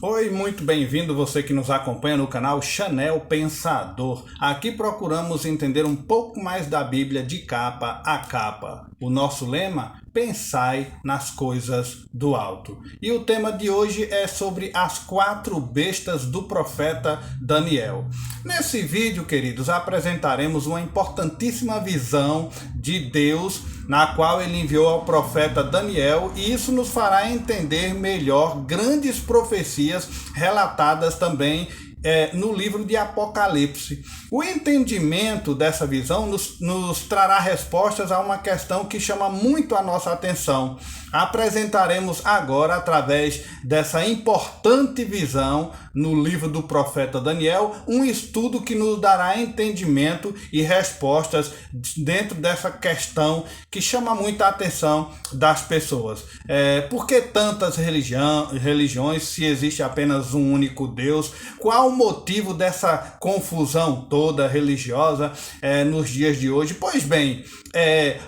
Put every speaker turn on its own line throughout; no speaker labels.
Oi, muito bem-vindo você que nos acompanha no canal Chanel Pensador. Aqui procuramos entender um pouco mais da Bíblia de capa a capa. O nosso lema: pensai nas coisas do alto. E o tema de hoje é sobre as 4 bestas do profeta Daniel. Nesse vídeo, queridos, apresentaremos uma importantíssima visão de Deus, na qual ele enviou ao profeta Daniel, e isso nos fará entender melhor grandes profecias relatadas também no livro de Apocalipse. O entendimento dessa visão nos trará respostas a uma questão que chama muito a nossa atenção. Apresentaremos agora, através dessa importante visão no livro do profeta Daniel, um estudo que nos dará entendimento e respostas dentro dessa questão que chama muita atenção das pessoas. Por que tantas religiões, se existe apenas um único Deus? Qual o motivo dessa confusão toda religiosa nos dias de hoje? Pois bem,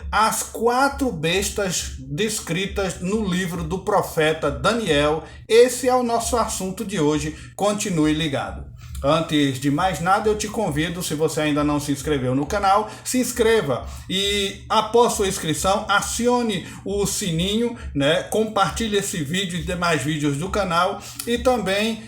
as 4 bestas descritas no livro do profeta Daniel, esse é o nosso assunto de hoje. Continue ligado. Antes de mais nada, eu te convido, se você ainda não se inscreveu no canal, se inscreva e, após sua inscrição, acione o sininho, compartilhe esse vídeo e demais vídeos do canal e também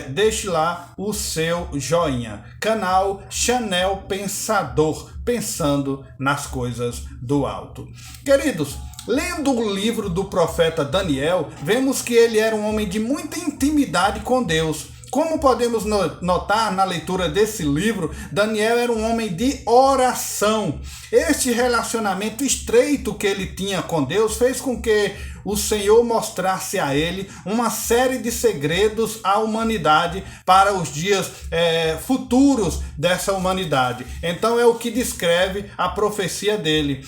deixe lá o seu joinha. Canal Chanel Pensador, pensando nas coisas do alto. Queridos, lendo o livro do profeta Daniel, vemos que ele era um homem de muita intimidade com Deus. Como podemos notar na leitura desse livro, Daniel era um homem de oração. Este relacionamento estreito que ele tinha com Deus fez com que o Senhor mostrasse a ele uma série de segredos à humanidade para os dias futuros dessa humanidade. Então é o que descreve a profecia dele.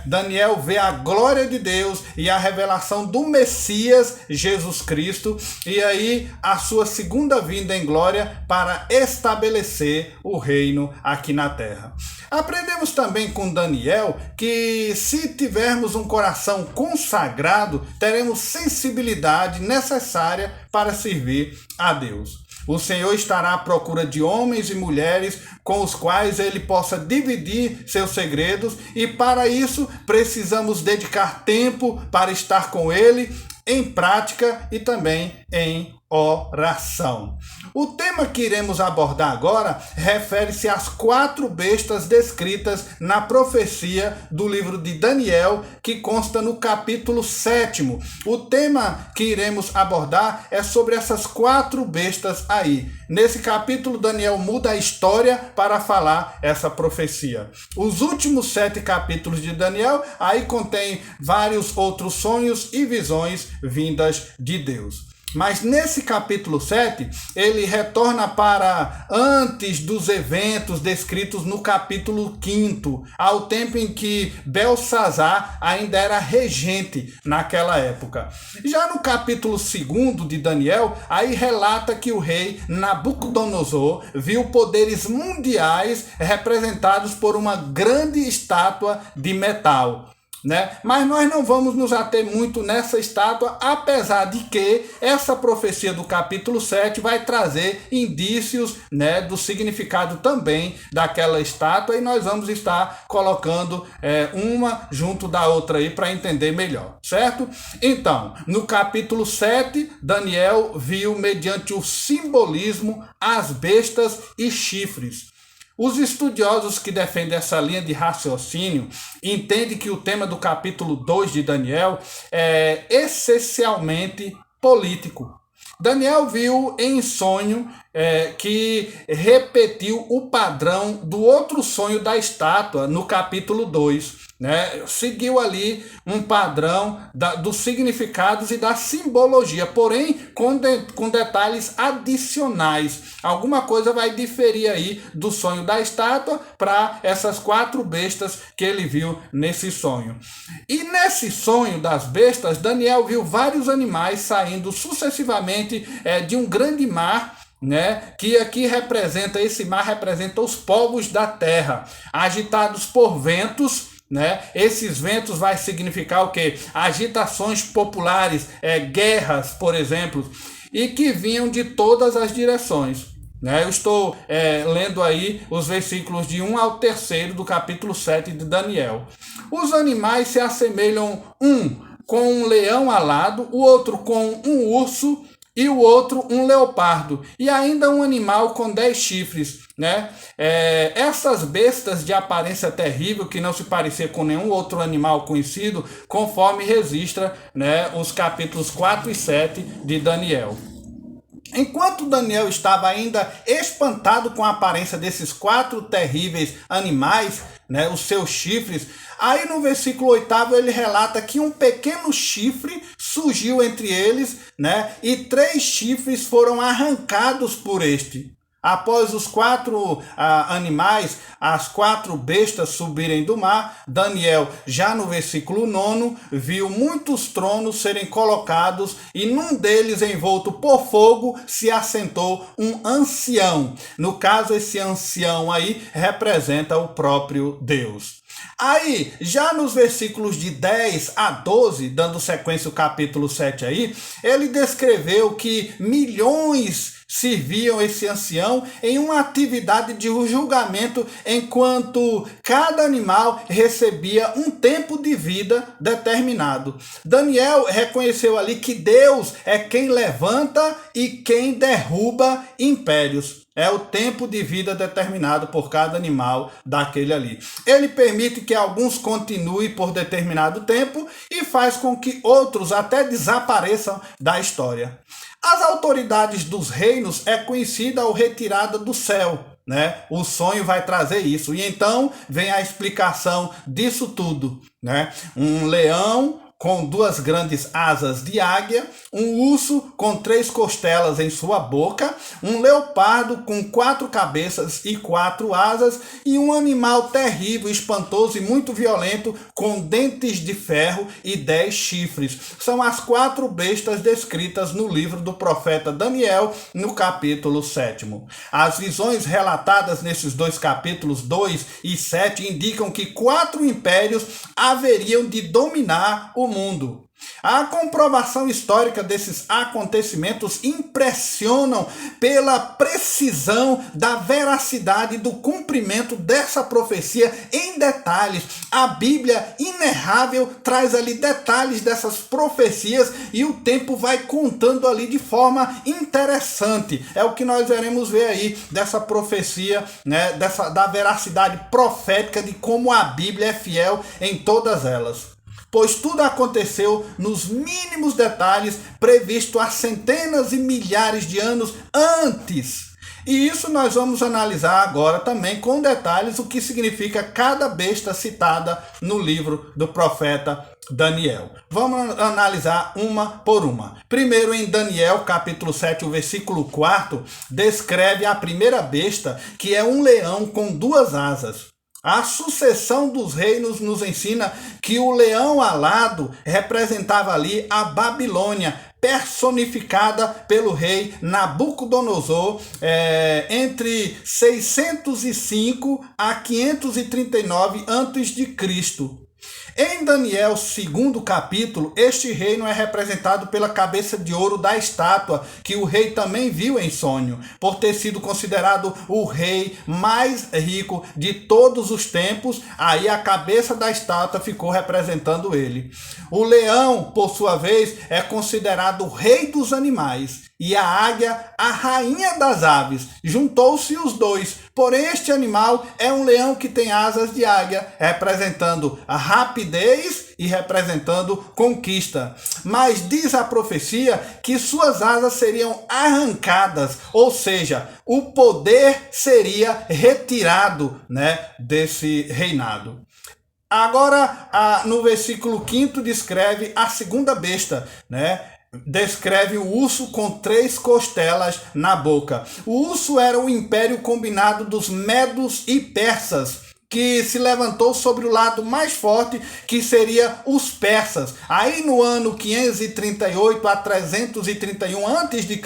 Daniel vê a glória de Deus e a revelação do Messias, Jesus Cristo, e aí a sua segunda vinda em glória para estabelecer o reino aqui na terra. Aprendemos também com Daniel que, se tivermos um coração consagrado, teremos sensibilidade necessária para servir a Deus. O Senhor estará à procura de homens e mulheres com os quais ele possa dividir seus segredos, e para isso precisamos dedicar tempo para estar com ele em prática e também em oração. O tema que iremos abordar agora refere-se às 4 bestas descritas na profecia do livro de Daniel, que consta no capítulo 7. O tema que iremos abordar é sobre essas 4 bestas aí. Nesse capítulo, Daniel muda a história para falar essa profecia. Os últimos 7 capítulos de Daniel aí contém vários outros sonhos e visões vindas de Deus. Mas nesse capítulo 7, ele retorna para antes dos eventos descritos no capítulo 5, ao tempo em que Belsazar ainda era regente naquela época. Já no capítulo 2 de Daniel, aí relata que o rei Nabucodonosor viu poderes mundiais representados por uma grande estátua de metal. Mas nós não vamos nos ater muito nessa estátua, apesar de que essa profecia do capítulo 7 vai trazer indícios do significado também daquela estátua, e nós vamos estar colocando uma junto da outra aí para entender melhor, certo? Então, no capítulo 7, Daniel viu, mediante o simbolismo, as bestas e chifres. Os estudiosos que defendem essa linha de raciocínio entendem que o tema do capítulo 2 de Daniel é essencialmente político. Daniel viu em sonho que repetiu o padrão do outro sonho da estátua no capítulo 2. Seguiu ali um padrão dos significados e da simbologia, porém com detalhes adicionais. Alguma coisa vai diferir aí do sonho da estátua para essas 4 bestas que ele viu nesse sonho. E nesse sonho das bestas, Daniel viu vários animais saindo sucessivamente de um grande mar, que aqui representa, esse mar representa os povos da terra, agitados por ventos, Esses ventos vai significar o quê? Agitações populares, guerras, por exemplo. e que vinham de todas as direções. Eu estou lendo aí os versículos de 1 ao 3 do capítulo 7 de Daniel. Os animais se assemelham, um com um leão alado, o outro com um urso e o outro um leopardo, e ainda um animal com 10 chifres. Essas bestas de aparência terrível, que não se parecia com nenhum outro animal conhecido, conforme registra os capítulos 4 e 7 de Daniel. Enquanto Daniel estava ainda espantado com a aparência desses 4 terríveis animais, os seus chifres, aí no versículo 8 ele relata que um pequeno chifre surgiu entre eles, e 3 chifres foram arrancados por este. Após os 4 animais, as 4 bestas subirem do mar, Daniel, já no versículo 9, viu muitos tronos serem colocados e num deles, envolto por fogo, se assentou um ancião. No caso, esse ancião aí representa o próprio Deus. Aí, já nos versículos de 10 a 12, dando sequência ao capítulo 7 aí, ele descreveu que milhões serviam esse ancião em uma atividade de julgamento, enquanto cada animal recebia um tempo de vida determinado. Daniel reconheceu ali que Deus é quem levanta e quem derruba impérios. É o tempo de vida determinado por cada animal daquele ali. Ele permite que alguns continuem por determinado tempo e faz com que outros até desapareçam da história. As autoridades dos reinos é conhecida ou retirada do céu. O sonho vai trazer isso. E então vem a explicação disso tudo. Um leão com 2 grandes asas de águia, um urso com 3 costelas em sua boca, um leopardo com 4 cabeças e 4 asas, e um animal terrível, espantoso e muito violento, com dentes de ferro e 10 chifres. São as 4 bestas descritas no livro do profeta Daniel, no capítulo 7. As visões relatadas nesses 2 capítulos, 2 e 7, indicam que 4 impérios haveriam de dominar o mundo. A comprovação histórica desses acontecimentos impressionam pela precisão da veracidade do cumprimento dessa profecia em detalhes. A Bíblia inerrável traz ali detalhes dessas profecias e o tempo vai contando ali de forma interessante. É o que nós veremos ver aí dessa profecia, da veracidade profética de como a Bíblia é fiel em todas elas. Pois tudo aconteceu nos mínimos detalhes previsto há centenas e milhares de anos antes. E isso nós vamos analisar agora também com detalhes o que significa cada besta citada no livro do profeta Daniel. Vamos analisar uma por uma. Primeiro, em Daniel, capítulo 7, o versículo 4, descreve a primeira besta, que é um leão com 2 asas. A sucessão dos reinos nos ensina que o leão alado representava ali a Babilônia, personificada pelo rei Nabucodonosor entre 605 a 539 a.C. Em Daniel, 2º capítulo, este reino é representado pela cabeça de ouro da estátua, que o rei também viu em sonho, por ter sido considerado o rei mais rico de todos os tempos. Aí a cabeça da estátua ficou representando ele. O leão, por sua vez, é considerado o rei dos animais, e a águia, a rainha das aves. Juntou-se os dois, porém este animal é um leão que tem asas de águia, representando a rapidez e representando conquista. Mas diz a profecia que suas asas seriam arrancadas, ou seja, o poder seria retirado, desse reinado. Agora, no versículo 5 descreve a segunda besta, descreve o urso com 3 costelas na boca. O urso era o império combinado dos medos e persas, que se levantou sobre o lado mais forte, que seria os persas, aí no ano 538 a 331 a.C.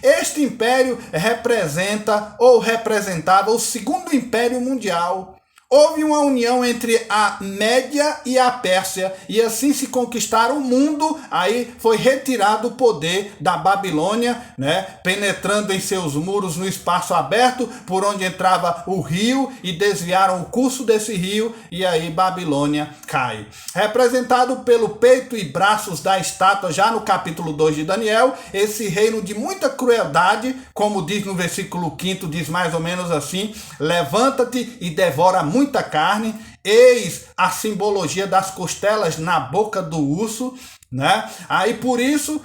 Este império representava o Segundo Império Mundial, Houve uma união entre a Média e a Pérsia, e assim se conquistaram o mundo. Aí foi retirado o poder da Babilônia, né, penetrando em seus muros no espaço aberto por onde entrava o rio, e desviaram o curso desse rio, e aí Babilônia cai. Representado pelo peito e braços da estátua, já no capítulo 2 de Daniel, esse reino de muita crueldade, como diz no versículo 5, diz mais ou menos assim: levanta-te e devora muita carne, eis a simbologia das costelas na boca do urso, né? Aí por isso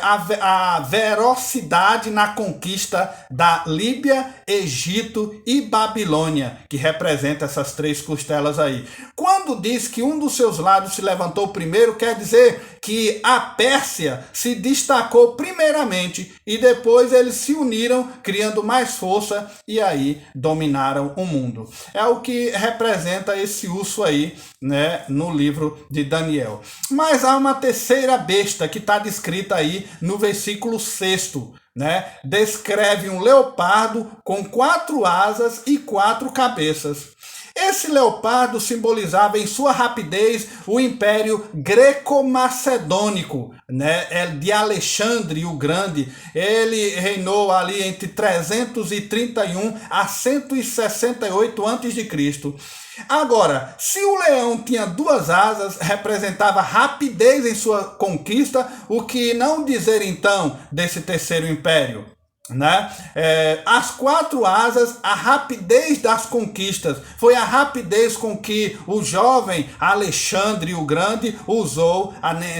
a velocidade na conquista da Líbia, Egito e Babilônia, que representa essas três costelas aí. Quando diz que um dos seus lados se levantou primeiro, quer dizer que a Pérsia se destacou primeiramente e depois eles se uniram, criando mais força, e aí dominaram o mundo. É o que representa esse urso aí, né, no livro de Daniel. Mas há uma terceira besta que está descrita aí no versículo 6, né? Descreve um leopardo com 4 asas e 4 cabeças. Esse leopardo simbolizava em sua rapidez o Império Greco-Macedônico, né, de Alexandre o Grande. Ele reinou ali entre 331 a 168 a.C. Agora, se o leão tinha 2 asas, representava rapidez em sua conquista, o que não dizer então desse terceiro império? Né? As 4 asas, a rapidez das conquistas, foi a rapidez com que o jovem Alexandre o Grande usou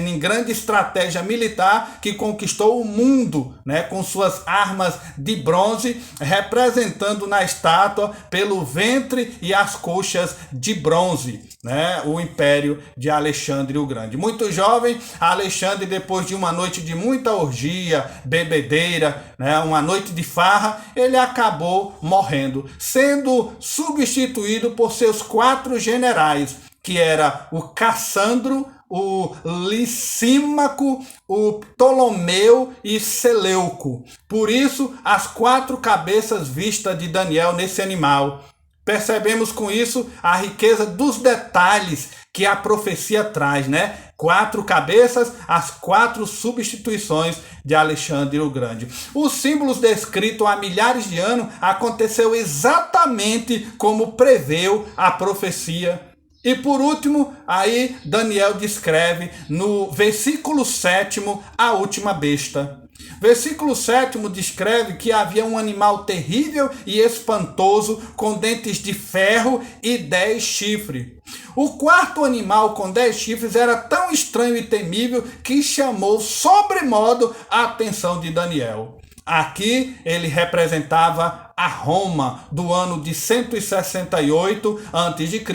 em grande estratégia militar, que conquistou o mundo, né, com suas armas de bronze, representando na estátua pelo ventre e as coxas de bronze, né, o império de Alexandre o Grande. Muito jovem, Alexandre, depois de uma noite de muita orgia, bebedeira, né, uma noite de farra, ele acabou morrendo, sendo substituído por seus 4 generais, que era o Cassandro, o Licímaco, o Ptolomeu e Seleuco. Por isso, as 4 cabeças vistas de Daniel nesse animal. Percebemos com isso a riqueza dos detalhes que a profecia traz, né? 4 cabeças, as 4 substituições de Alexandre o Grande. Os símbolos descritos há milhares de anos aconteceu exatamente como preveu a profecia. E por último, aí Daniel descreve no versículo 7 a última besta. Versículo 7 descreve que havia um animal terrível e espantoso, com dentes de ferro e 10 chifres. O 4º animal com 10 chifres era tão estranho e temível que chamou sobremodo a atenção de Daniel. Aqui ele representava a Roma do ano de 168 a.C.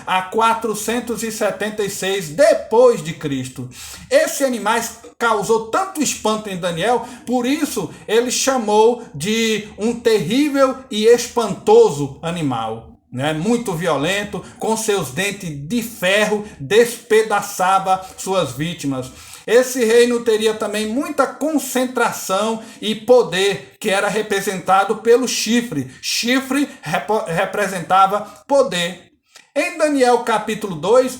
a 476 depois de Cristo. Esse animal causou tanto espanto em Daniel, por isso ele chamou de um terrível e espantoso animal. Né, muito violento, com seus dentes de ferro, despedaçava suas vítimas. Esse reino teria também muita concentração e poder, que era representado pelo chifre. Chifre representava poder. Em Daniel capítulo 2,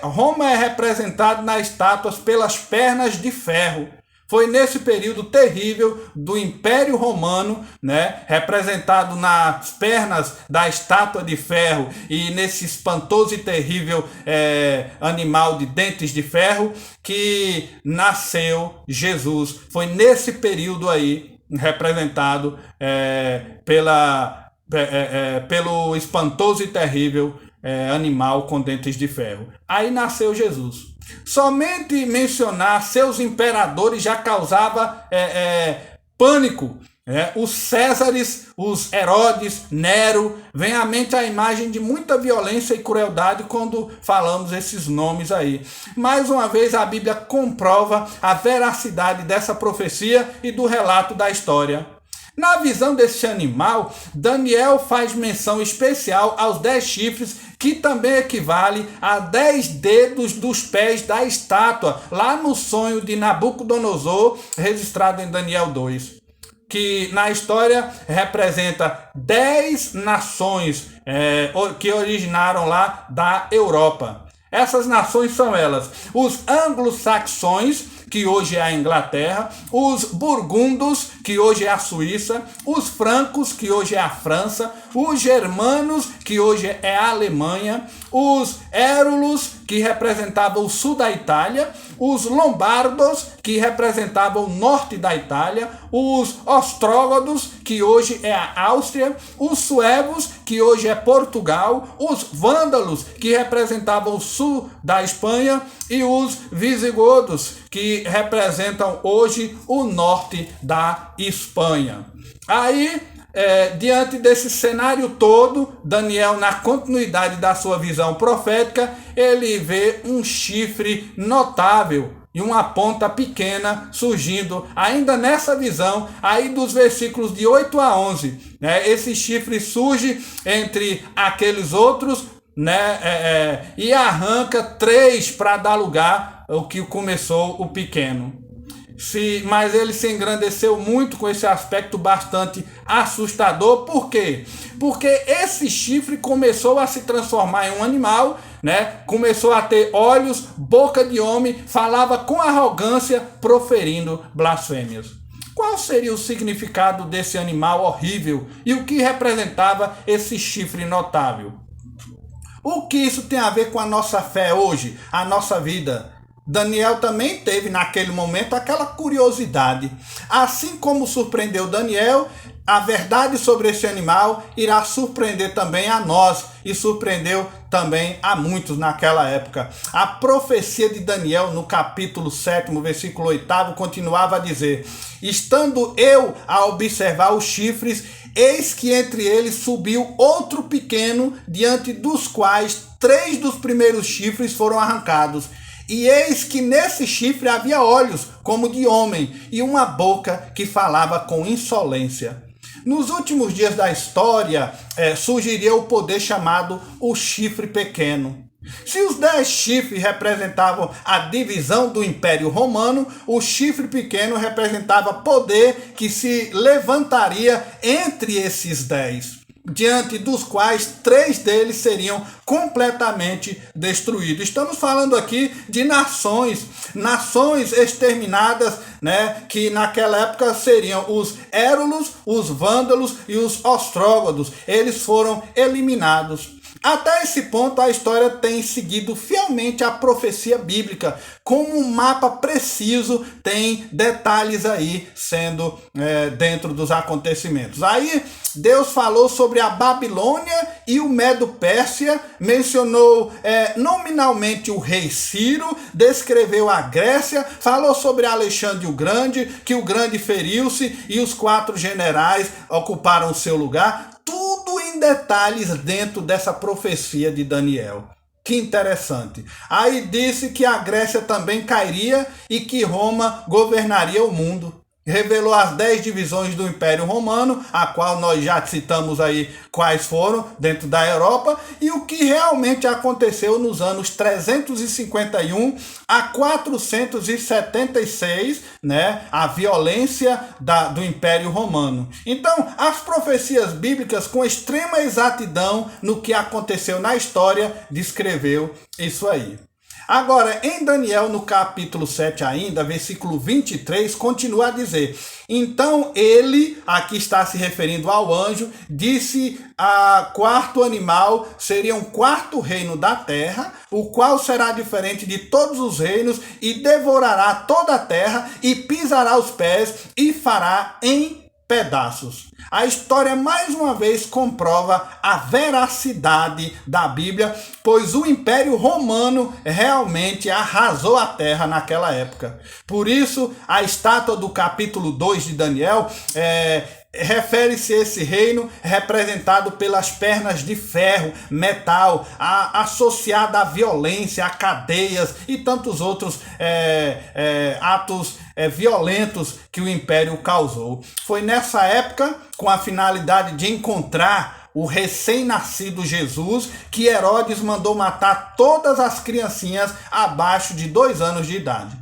Roma é representada nas estátuas pelas pernas de ferro. Foi nesse período terrível do Império Romano, né, representado nas pernas da estátua de ferro e nesse espantoso e terrível animal de dentes de ferro, que nasceu Jesus. Foi nesse período aí, representado pelo espantoso e terrível animal com dentes de ferro. Aí nasceu Jesus. Somente mencionar seus imperadores já causava pânico. Os Césares, os Herodes, Nero, vem à mente a imagem de muita violência e crueldade quando falamos esses nomes aí. Mais uma vez a Bíblia comprova a veracidade dessa profecia e do relato da história. Na visão desse animal, Daniel faz menção especial aos 10 chifres, que também equivale a 10 dedos dos pés da estátua, lá no sonho de Nabucodonosor, registrado em Daniel 2. que na história representa 10 nações que originaram lá da Europa. Essas nações são elas: os anglo-saxões, que hoje é a Inglaterra, os burgundos, que hoje é a Suíça, os francos, que hoje é a França, os germanos, que hoje é a Alemanha, os érulos, que representavam o sul da Itália, os lombardos, que representavam o norte da Itália, os ostrógodos, que hoje é a Áustria, os suevos, que hoje é Portugal, os vândalos, que representavam o sul da Espanha, e os visigodos, que representam hoje o norte da Espanha. Aí, diante desse cenário todo, Daniel, na continuidade da sua visão profética, ele vê um chifre notável e uma ponta pequena surgindo, ainda nessa visão, aí dos versículos de 8 a 11. Esse chifre surge entre aqueles outros, e arranca 3 para dar lugar ao que começou o pequeno. Mas ele se engrandeceu muito com esse aspecto bastante assustador. Por quê? Porque esse chifre começou a se transformar em um animal, começou a ter olhos, boca de homem, falava com arrogância, proferindo blasfêmias. Qual seria o significado desse animal horrível e o que representava esse chifre notável? O que isso tem a ver com a nossa fé hoje, a nossa vida? Daniel também teve naquele momento aquela curiosidade. Assim como surpreendeu Daniel, a verdade sobre esse animal irá surpreender também a nós e surpreendeu também a muitos naquela época. A profecia de Daniel no capítulo 7, versículo 8, continuava a dizer: estando eu a observar os chifres, eis que entre eles subiu outro pequeno, diante dos quais 3 dos primeiros chifres foram arrancados. E eis que nesse chifre havia olhos como de homem e uma boca que falava com insolência. Nos últimos dias da história, surgiria o poder chamado o chifre pequeno. Se os 10 chifres representavam a divisão do Império Romano, o chifre pequeno representava poder que se levantaria entre esses 10. Diante dos quais 3 deles seriam completamente destruídos. Estamos falando aqui de nações exterminadas, que naquela época seriam os érulos, os vândalos e os ostrógodos. Eles foram eliminados. Até esse ponto, a história tem seguido fielmente a profecia bíblica, como um mapa preciso, tem detalhes aí sendo dentro dos acontecimentos. Aí Deus falou sobre a Babilônia e o Medo-Pérsia, mencionou nominalmente o rei Ciro, descreveu a Grécia, falou sobre Alexandre o Grande, que o Grande feriu-se e os 4 generais ocuparam o seu lugar. Tudo em detalhes dentro dessa profecia de Daniel. Que interessante. Aí disse que a Grécia também cairia e que Roma governaria o mundo. Revelou as 10 divisões do Império Romano, a qual nós já citamos aí quais foram dentro da Europa, e o que realmente aconteceu nos anos 351 a 476, a violência do Império Romano. Então, as profecias bíblicas, com extrema exatidão no que aconteceu na história, descreveu isso aí. Agora, em Daniel, no capítulo 7 ainda, versículo 23, continua a dizer: então ele, aqui está se referindo ao anjo, disse a 4º animal, seria um 4º reino da terra, o qual será diferente de todos os reinos, e devorará toda a terra, e pisará os pés, e fará em pedaços. A história mais uma vez comprova a veracidade da Bíblia, pois o Império Romano realmente arrasou a terra naquela época. Por isso, a estátua do capítulo 2 de Daniel refere-se a esse reino representado pelas pernas de ferro, metal, associada à violência, a cadeias e tantos outros atos violentos que o império causou. Foi nessa época, com a finalidade de encontrar o recém-nascido Jesus, que Herodes mandou matar todas as criancinhas abaixo de 2 anos de idade.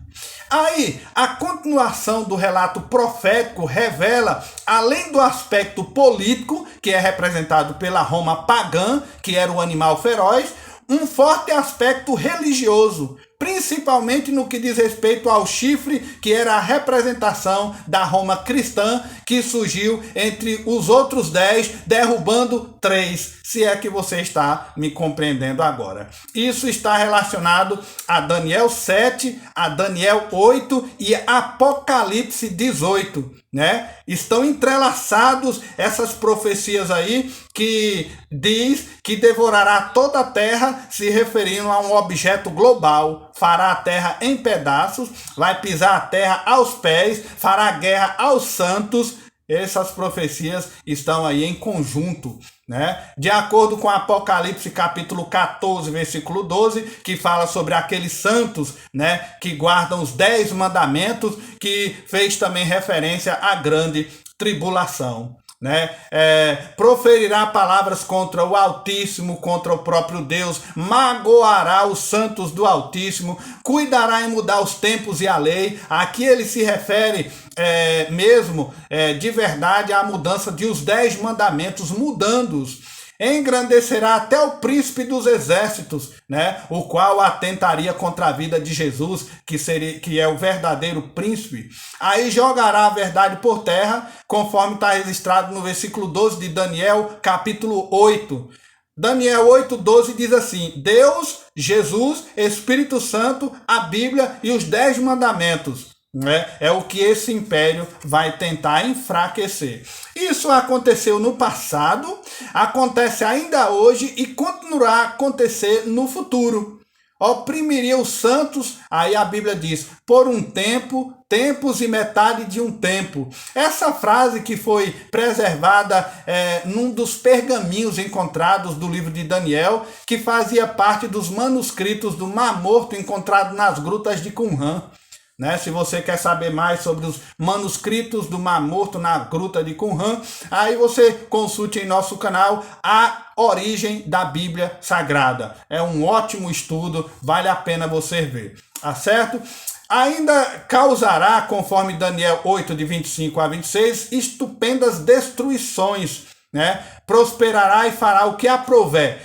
Aí, a continuação do relato profético revela, além do aspecto político, que é representado pela Roma pagã, que era o animal feroz, um forte aspecto religioso, principalmente no que diz respeito ao chifre, que era a representação da Roma cristã, que surgiu entre os outros 10, derrubando 3, se é que você está me compreendendo agora. Isso está relacionado a Daniel 7, a Daniel 8 e Apocalipse 18. Né? Estão entrelaçados essas profecias aí que diz que devorará toda a terra, se referindo a um objeto global, fará a terra em pedaços, vai pisar a terra aos pés, fará guerra aos santos. Essas profecias estão aí em conjunto, né? De acordo com Apocalipse capítulo 14, versículo 12, que fala sobre aqueles santos, né, que guardam os 10 mandamentos, que fez também referência à grande tribulação. Né? Proferirá palavras contra o Altíssimo, contra o próprio Deus, magoará os santos do Altíssimo, cuidará em mudar os tempos e a lei. Aqui ele se refere de verdade à mudança de os 10 mandamentos, mudando-os. Engrandecerá até o príncipe dos exércitos, né? O qual atentaria contra a vida de Jesus, que é o verdadeiro príncipe. Aí jogará a verdade por terra, conforme está registrado no versículo 12 de Daniel, capítulo 8. Daniel 8:12 diz assim: Deus, Jesus, Espírito Santo, a Bíblia e os 10 mandamentos. É o que esse império vai tentar enfraquecer. Isso aconteceu no passado, acontece ainda hoje e continuará a acontecer no futuro. Oprimiria os santos, aí a Bíblia diz, por um tempo, tempos e metade de um tempo. Essa frase que foi preservada num dos pergaminhos encontrados do livro de Daniel, que fazia parte dos manuscritos do Mar Morto encontrado nas grutas de Qumran. Né? Se você quer saber mais sobre os manuscritos do Mar Morto na Gruta de Qumran, aí você consulte em nosso canal A Origem da Bíblia Sagrada. É um ótimo estudo, vale a pena você ver. Tá certo? Ainda causará, conforme Daniel 8, de 25 a 26, estupendas destruições. Né? Prosperará e fará o que aprouver,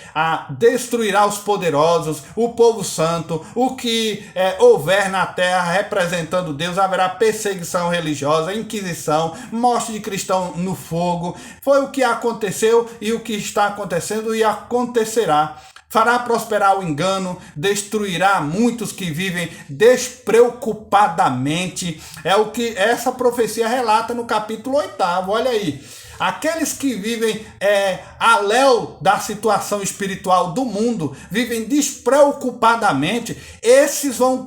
destruirá os poderosos, o povo santo, o que houver na terra representando Deus. Haverá perseguição religiosa, inquisição, morte de cristão no fogo. Foi o que aconteceu e o que está acontecendo e acontecerá. Fará prosperar o engano, destruirá muitos que vivem despreocupadamente. É o que essa profecia relata no capítulo 8. Olha aí. Aqueles que vivem aléu da situação espiritual do mundo, vivem despreocupadamente, esses são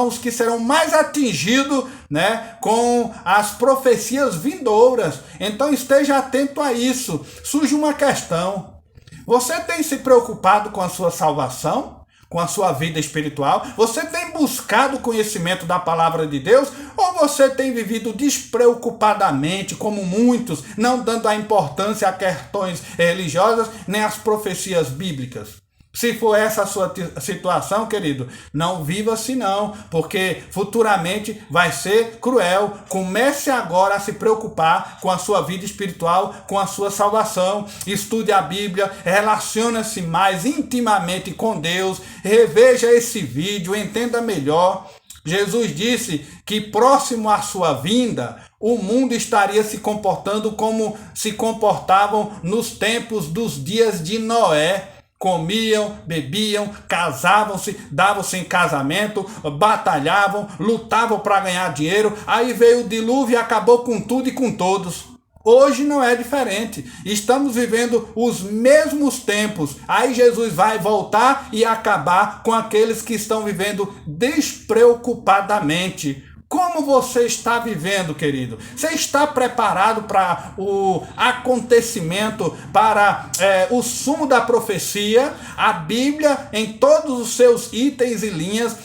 os que serão mais atingidos, né, com as profecias vindouras. Então esteja atento a isso. Surge uma questão: você tem se preocupado com a sua salvação? Com a sua vida espiritual? Você tem buscado conhecimento da palavra de Deus? Ou você tem vivido despreocupadamente, como muitos, não dando a importância a questões religiosas nem às profecias bíblicas? Se for essa a sua situação, querido, não viva assim não, porque futuramente vai ser cruel. Comece agora a se preocupar com a sua vida espiritual, com a sua salvação. Estude a Bíblia, relacione-se mais intimamente com Deus, reveja esse vídeo, entenda melhor. Jesus disse que próximo à sua vinda, o mundo estaria se comportando como se comportavam nos tempos dos dias de Noé. Comiam, bebiam, casavam-se, davam-se em casamento, batalhavam, lutavam para ganhar dinheiro. Aí veio o dilúvio e acabou com tudo e com todos. Hoje não é diferente. Estamos vivendo os mesmos tempos. Aí Jesus vai voltar e acabar com aqueles que estão vivendo despreocupadamente. Como você está vivendo, querido? Você está preparado para o acontecimento, para o sumo da profecia? A Bíblia, em todos os seus itens e linhas,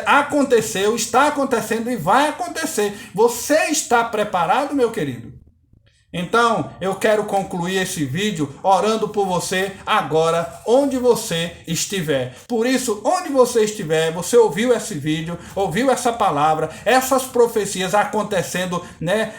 aconteceu, está acontecendo e vai acontecer. Você está preparado, meu querido? Então, eu quero concluir esse vídeo orando por você agora, onde você estiver. Por isso, onde você estiver, você ouviu esse vídeo, ouviu essa palavra, essas profecias acontecendo, né?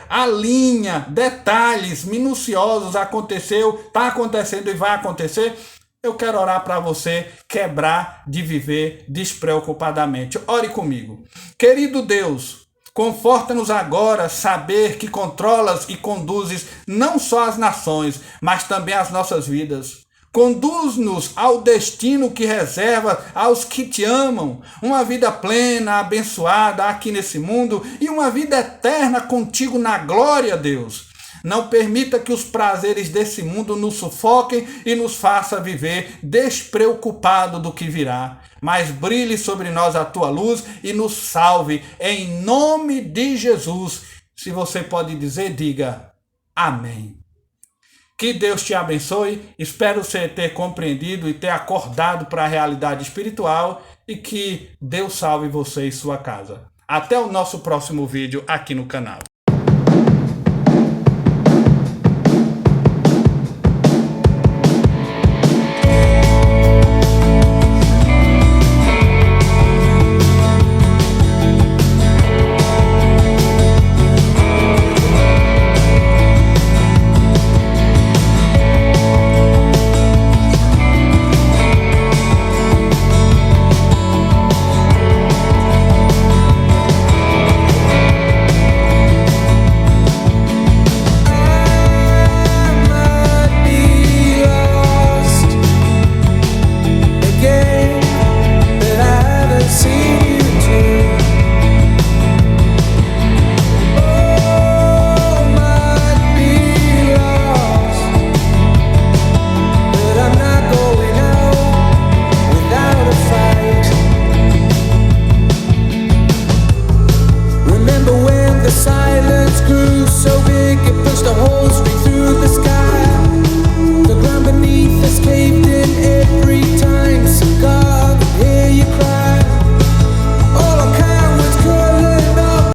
A linha, detalhes minuciosos aconteceu, está acontecendo e vai acontecer. Eu quero orar para você quebrar de viver despreocupadamente. Ore comigo. Querido Deus, conforta-nos agora saber que controlas e conduzes não só as nações, mas também as nossas vidas. Conduz-nos ao destino que reserva aos que te amam, uma vida plena, abençoada aqui nesse mundo e uma vida eterna contigo na glória, Deus. Não permita que os prazeres desse mundo nos sufoquem e nos faça viver despreocupado do que virá. Mas brilhe sobre nós a tua luz e nos salve em nome de Jesus. Se você pode dizer, diga amém. Que Deus te abençoe. Espero você ter compreendido e ter acordado para a realidade espiritual e que Deus salve você e sua casa. Até o nosso próximo vídeo aqui no canal.